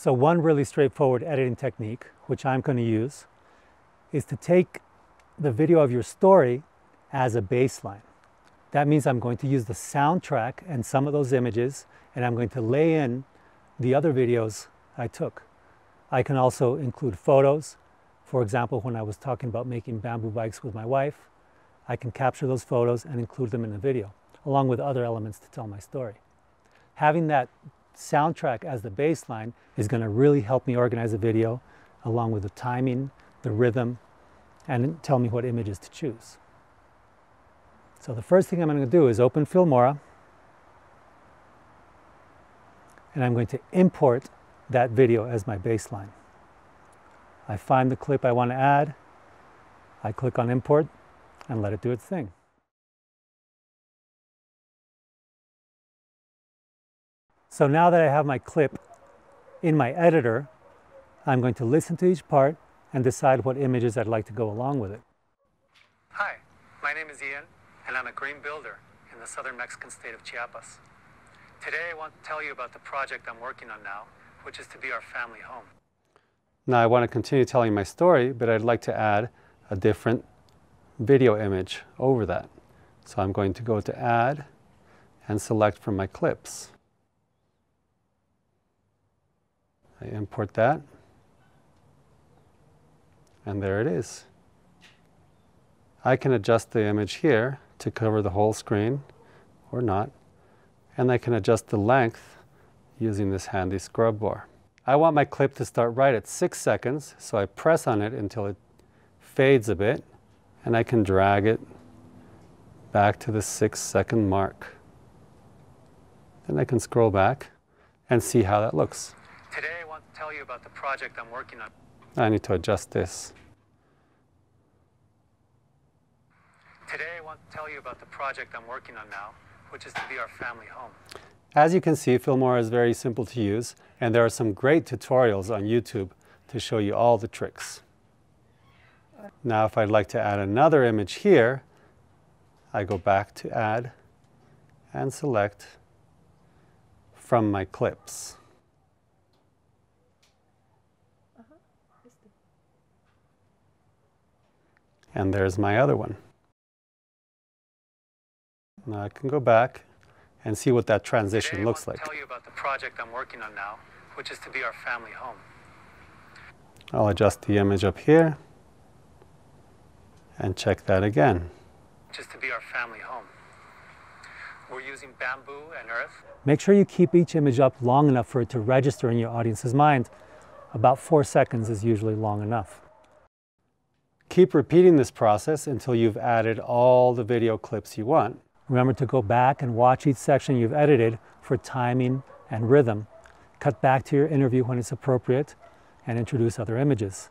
So one really straightforward editing technique, which I'm going to use, is to take the video of your story as a baseline. That means I'm going to use the soundtrack and some of those images, and I'm going to lay in the other videos I took. I can also include photos. For example, when I was talking about making bamboo bikes with my wife, I can capture those photos and include them in the video, along with other elements to tell my story. Having that soundtrack as the baseline is going to really help me organize a video, along with the timing, the rhythm, and tell me what images to choose. So the first thing I'm going to do is open Filmora, and I'm going to import that video as my baseline. I find the clip I want to add, I click on import, and let it do its thing. So now that I have my clip in my editor, I'm going to listen to each part and decide what images I'd like to go along with it. Hi, my name is Ian, and I'm a green builder in the southern Mexican state of Chiapas. Today I want to tell you about the project I'm working on now, which is to be our family home. Now I want to continue telling my story, but I'd like to add a different video image over that. So I'm going to go to Add and select from my clips. I import that, and there it is. I can adjust the image here to cover the whole screen, or not, and I can adjust the length using this handy scrub bar. I want my clip to start right at 6 seconds, so I press on it until it fades a bit, and I can drag it back to the 6-second mark. Then I can scroll back and see how that looks. Today I want to tell you about the project I'm working on. I need to adjust this. Today I want to tell you about the project I'm working on now, which is to be our family home. As you can see, Filmora is very simple to use, and there are some great tutorials on YouTube to show you all the tricks. Now if I'd like to add another image here, I go back to Add and select from my clips. And there's my other one. Now I can go back and see what that transition looks like. Today I want to tell you about the project I'm working on now, which is to be our family home. I'll adjust the image up here and check that again. Which is to be our family home. We're using bamboo and earth. Make sure you keep each image up long enough for it to register in your audience's mind. About 4 seconds is usually long enough. Keep repeating this process until you've added all the video clips you want. Remember to go back and watch each section you've edited for timing and rhythm. Cut back to your interview when it's appropriate and introduce other images.